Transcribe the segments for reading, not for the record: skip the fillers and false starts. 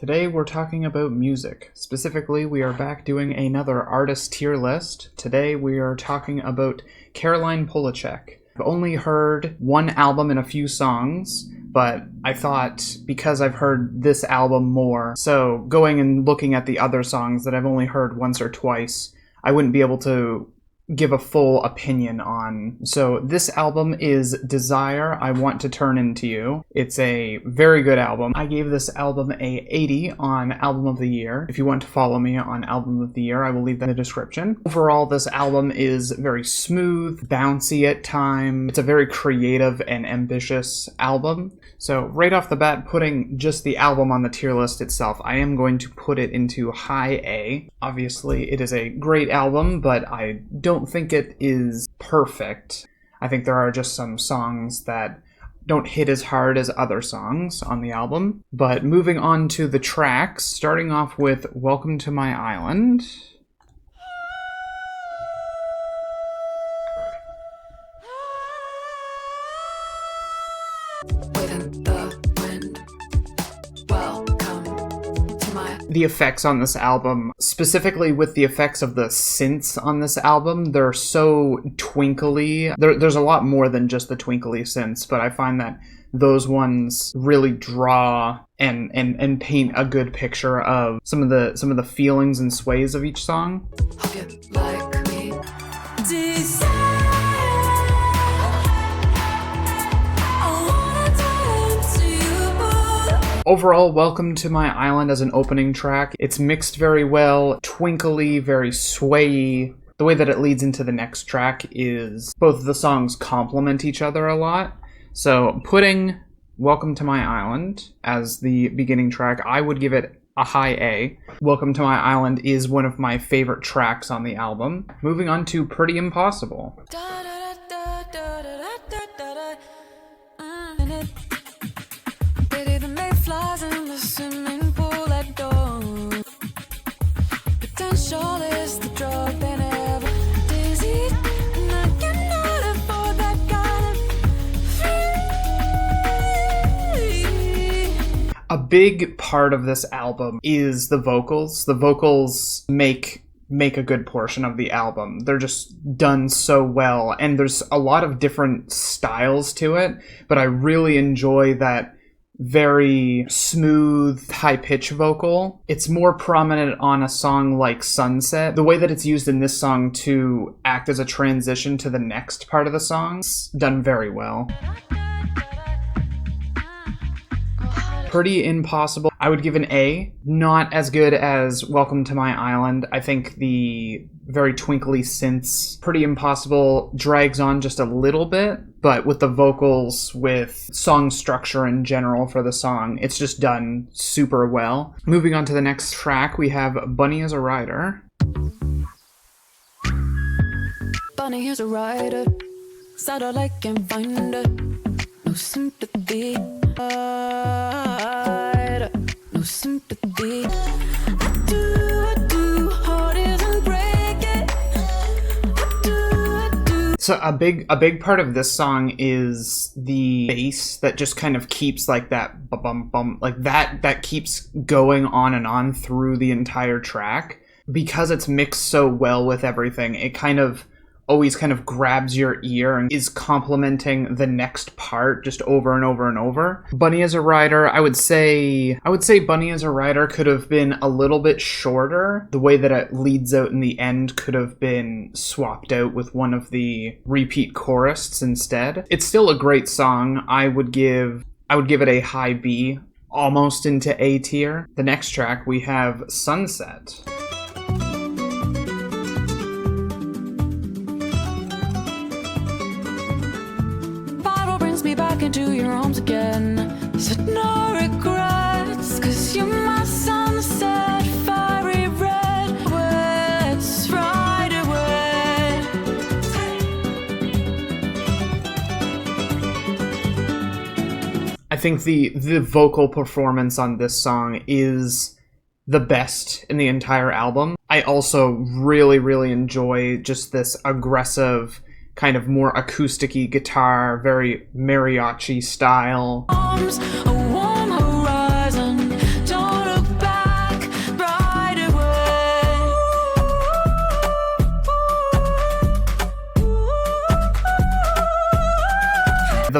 Today we're talking about music. Specifically, we are back doing another artist tier list. Today we are talking about Caroline Polachek. I've only heard one album and a few songs, but I thought because I've heard this album more, so going and looking at the other songs that I've only heard once or twice, I wouldn't be able to give a full opinion on. So this album is Desire, I Want to Turn Into You. It's a very good album. I gave this album a 80 on Album of the Year. If you want to follow me on Album of the Year, I will leave that in the description. Overall, this album is very smooth, bouncy at times. It's a very creative and ambitious album. So right off the bat, putting just the album on the tier list itself, I am going to put it into high A. Obviously, it is a great album, but I don't think it is perfect. I think there are just some songs that don't hit as hard as other songs on the album. But moving on to the tracks, starting off with Welcome to My Island. The effects on this album, specifically with the effects of the synths on this album, they're so twinkly. There's a lot more than just the twinkly synths, but I find that those ones really draw and paint a good picture of some of the feelings and sways of each song. Overall, Welcome to My Island as an opening track, it's mixed very well, twinkly, very swayy. The way that it leads into the next track is both the songs complement each other a lot. So putting Welcome to My Island as the beginning track, I would give it a high A. Welcome to My Island is one of my favorite tracks on the album. Moving on to Pretty Impossible. A big part of this album is the vocals. The vocals make a good portion of the album. They're just done so well, and there's a lot of different styles to it, but I really enjoy that very smooth, high-pitched vocal. It's more prominent on a song like Sunset. The way that it's used in this song to act as a transition to the next part of the song is done very well. Pretty Impossible, I would give an A. Not as good as Welcome to My Island. I think the very twinkly synths, Pretty Impossible drags on just a little bit, but with the vocals, with song structure in general for the song, it's just done super well. Moving on to the next track, we have Bunny is a Rider. Bunny is a rider, satellite can find her, no sympathy. No sympathy. I do, heart isn't breaking. I do. So a big part of this song is the bass that just kind of keeps like that bum bum, like that keeps going on and on through the entire track. Because it's mixed so well with everything, it always kind of grabs your ear and is complementing the next part just over and over and over. Bunny is a Rider, I would say Bunny is a Rider could have been a little bit shorter. The way that it leads out in the end could have been swapped out with one of the repeat choruses instead. It's still a great song. I would give it a high B, almost into A tier. The next track we have Sunset. Me back into your arms again. Said no regrets, 'cause you're my sunset, fiery red. Let's ride away. I think the vocal performance on this song is the best in the entire album. I also really enjoy just this aggressive, kind of more acoustic-y guitar, very mariachi style. Arms, a warm horizon, don't look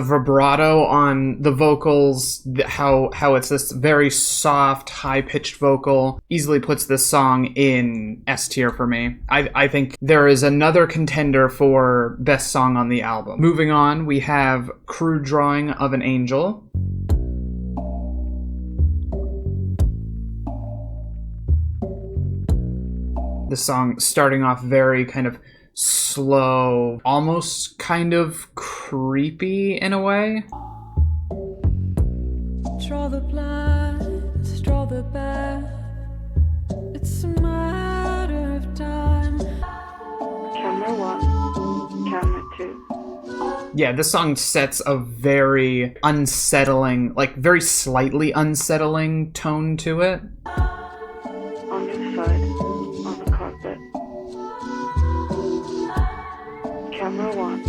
the vibrato on the vocals, how it's this very soft, high-pitched vocal, easily puts this song in S tier for me. I think there is another contender for best song on the album. Moving on, we have Crude Drawing of an Angel. The song starting off very kind of slow, almost kind of creepy in a way. Draw the blinds, draw the bath. It's a matter of time. Camera 1, camera 2. Yeah, this song sets a very unsettling, like very slightly unsettling tone to it. On your side, on the carpet. Camera 1,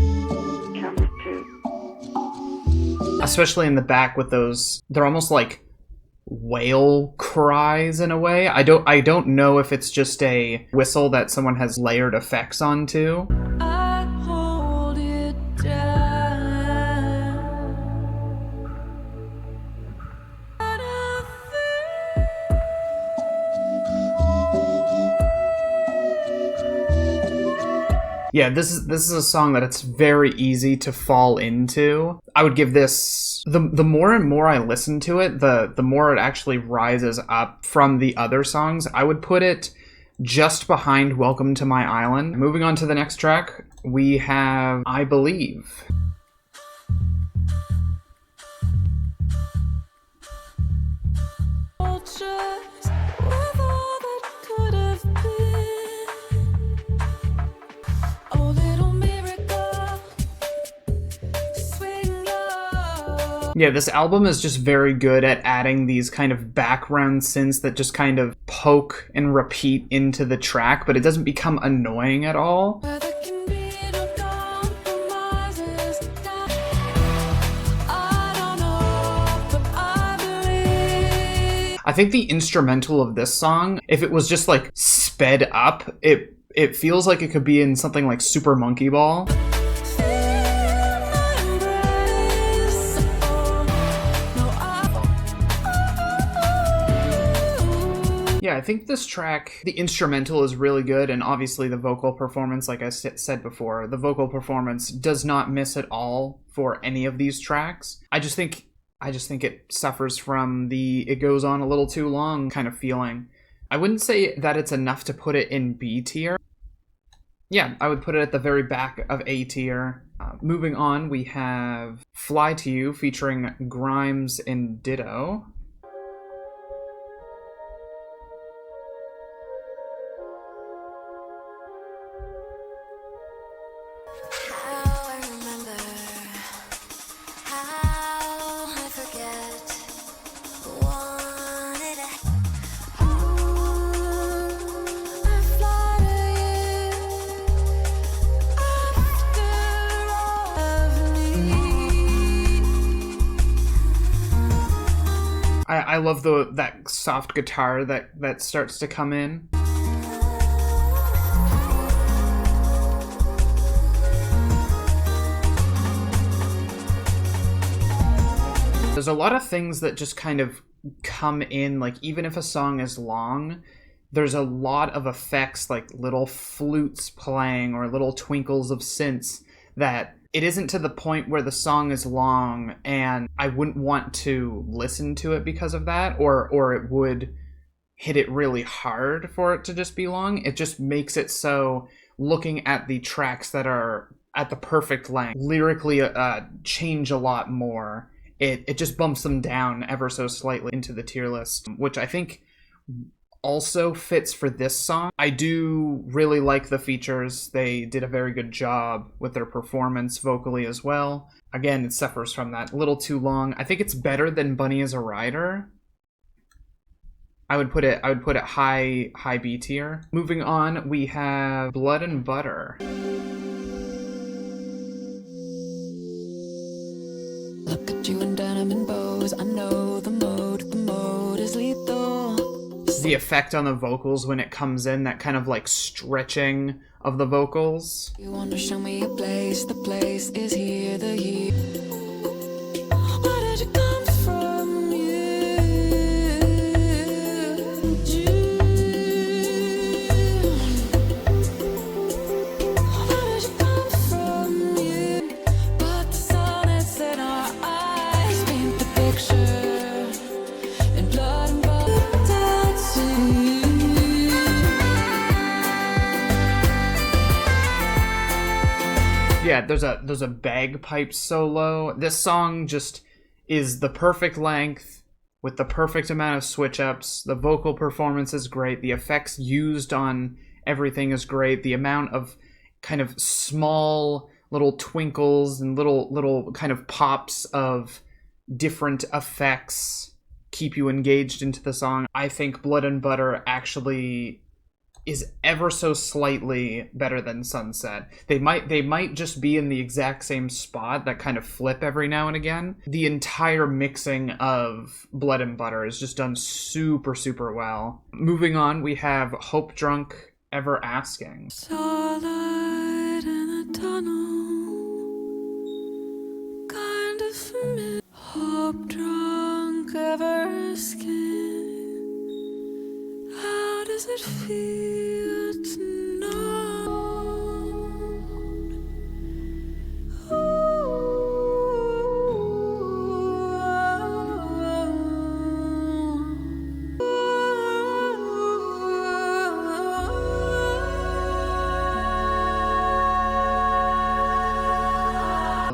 camera 2. Especially in the back with those, they're almost like whale cries in a way. I don't know if it's just a whistle that someone has layered effects onto. I hold it down. Yeah, this is a song that it's very easy to fall into. I would give this, the more and more I listen to it, the more it actually rises up from the other songs. I would put it just behind Welcome to My Island. Moving on to the next track, we have I Believe. Yeah, this album is just very good at adding these kind of background synths that just kind of poke and repeat into the track, but it doesn't become annoying at all. I think the instrumental of this song, if it was just like sped up, it feels like it could be in something like Super Monkey Ball. Yeah, I think this track, the instrumental is really good, and obviously the vocal performance, like I said before, the vocal performance does not miss at all for any of these tracks. I just think it suffers from the it goes on a little too long kind of feeling. I wouldn't say that it's enough to put it in B tier. Yeah, I would put it at the very back of A tier. Moving on, we have Fly to You featuring Grimes and Ditto. I love that soft guitar that starts to come in. There's a lot of things that just kind of come in, like even if a song is long, there's a lot of effects like little flutes playing or little twinkles of synths that it isn't to the point where the song is long and I wouldn't want to listen to it because of that, or it would hit it really hard for it to just be long. It just makes it so looking at the tracks that are at the perfect length, lyrically change a lot more. It just bumps them down ever so slightly into the tier list, which I think also fits for this song. I do really like the features. They did a very good job with their performance vocally as well. Again, it suffers from that little too long. I think it's better than Bunny is a Rider. I would put it high B tier. Moving on, we have Blood and Butter. Look at you in denim and bows. I know the mode is lethal. The effect on the vocals when it comes in, that kind of like stretching of the vocals. You wanna show me a place, the place is here, the year. Yeah, there's a bagpipe solo. This song just is the perfect length with the perfect amount of switch ups. The vocal performance is great. The effects used on everything is great. The amount of kind of small little twinkles and little kind of pops of different effects keep you engaged into the song. I think Blood and Butter actually is ever so slightly better than Sunset. They might just be in the exact same spot that kind of flip every now and again. The entire mixing of Blood and Butter is just done super, super well. Moving on, we have Hope Drunk Ever Asking. Starlight in the tunnel, kind of familiar. Hope drunk, ever asking, how does it feel to know?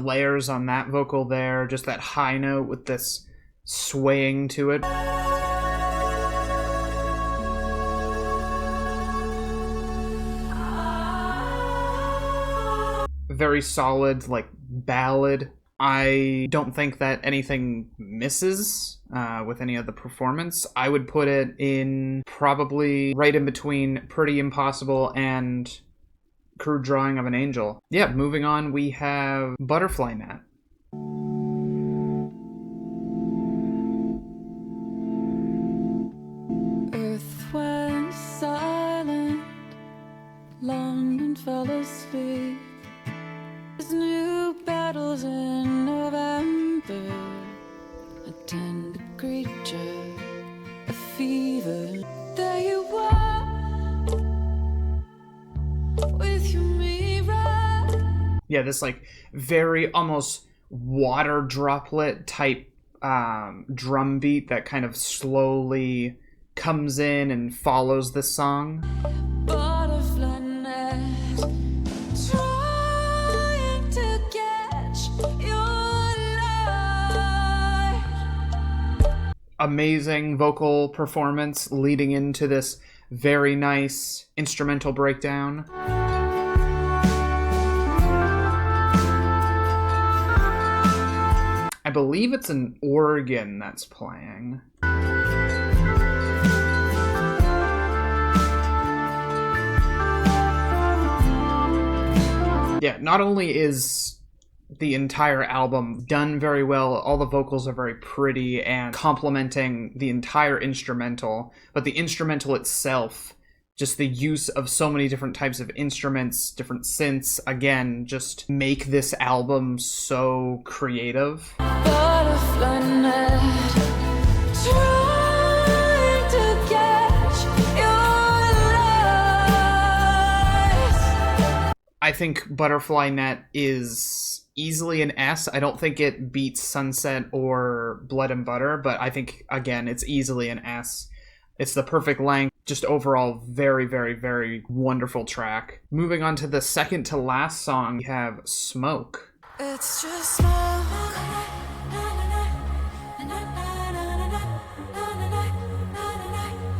Layers on that vocal there, just that high note with this swaying to it. Very solid, like, ballad. I don't think that anything misses with any of the performance. I would put it in probably right in between Pretty Impossible and Crude Drawing of an Angel. Yeah, moving on, we have Butterfly Net. Earth went silent, London fell asleep. There's new battles in November. A tender creature, a fever. There you were, with your mirror. Yeah, this like very almost water droplet type drum beat that kind of slowly comes in and follows this song. Butterfly net, trying to catch your light. Amazing vocal performance leading into this very nice instrumental breakdown. I believe it's an organ that's playing. Yeah, not only is the entire album done very well, all the vocals are very pretty and complementing the entire instrumental, but the instrumental itself, just the use of so many different types of instruments, different synths, again, just make this album so creative. Butterfly net, trying to catch your light. I think Butterfly Net is easily an S. I don't think it beats Sunset or Blood and Butter, but I think, again, it's easily an S. It's the perfect length, just overall very, very, very wonderful track. Moving on to the second to last song, we have Smoke. It's just smoke.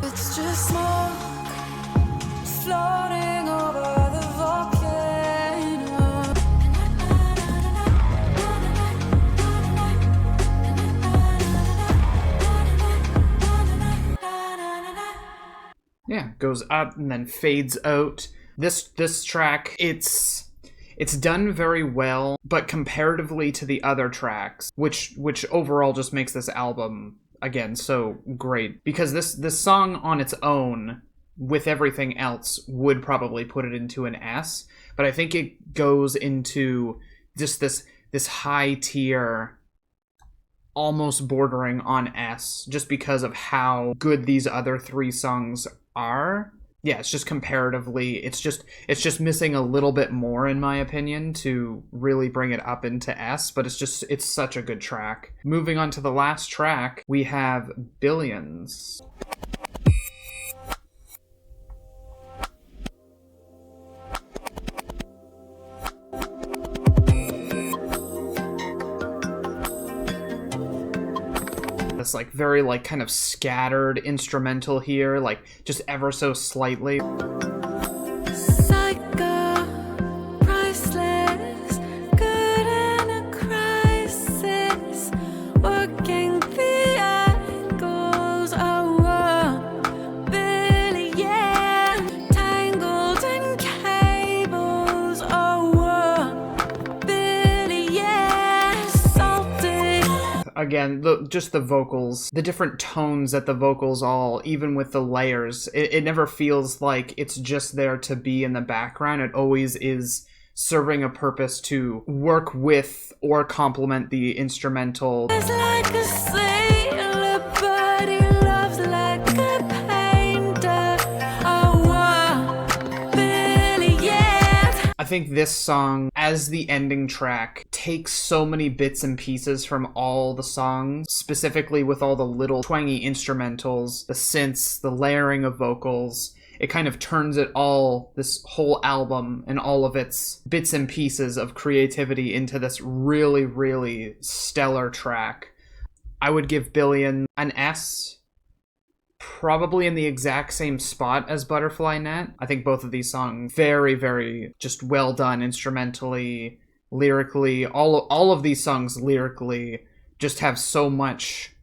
It's just smoke floating over the volcano. Yeah, goes up and then fades out. This track, it's done very well, but comparatively to the other tracks, which overall just makes this album, again, so great. Because this song on its own, with everything else, would probably put it into an S, but I think it goes into just this high tier, almost bordering on S, just because of how good these other three songs are. Yeah, it's just comparatively, it's just missing a little bit more, in my opinion, to really bring it up into S, but it's such a good track. Moving on to the last track, we have Billions. this like very like kind of scattered instrumental here, like just ever so slightly. Psycho, priceless, good in a crisis, working the angles, oh, Billy, yeah, tangled in cables, oh, Billy, yeah, salty. Again, just the vocals, the different tones that the vocals all, even with the layers, it never feels like it's just there to be in the background. It always is serving a purpose to work with or complement the instrumental. It's like a sailor, but he loves like a painter, oh, Billy, yeah. I think this song, as the ending track, takes so many bits and pieces from all the songs, specifically with all the little twangy instrumentals, the synths, the layering of vocals. It kind of turns it all, this whole album and all of its bits and pieces of creativity into this really, really stellar track. I would give Billion an S, probably in the exact same spot as Butterfly Net. I think both of these songs very, very just well done instrumentally, lyrically. All of these songs lyrically just have so much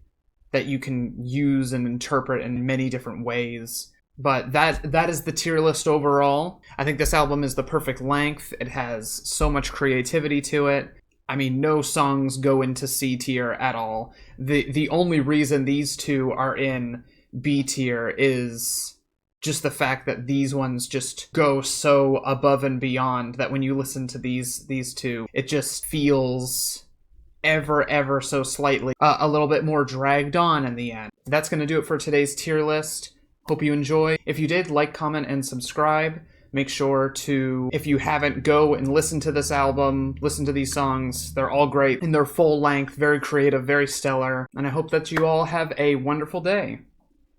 that you can use and interpret in many different ways. But that is the tier list overall. I think this album is the perfect length. It has so much creativity to it. I mean, no songs go into C tier at all. The only reason these two are in B tier is just the fact that these ones just go so above and beyond that when you listen to these two, it just feels ever so slightly a little bit more dragged on in the end. That's going to do it for today's tier list. Hope you enjoy. If you did, like, comment, and subscribe. Make sure to, if you haven't, go and listen to this album, listen to these songs. They're all great in their full length, very creative, very stellar. And I hope that you all have a wonderful day.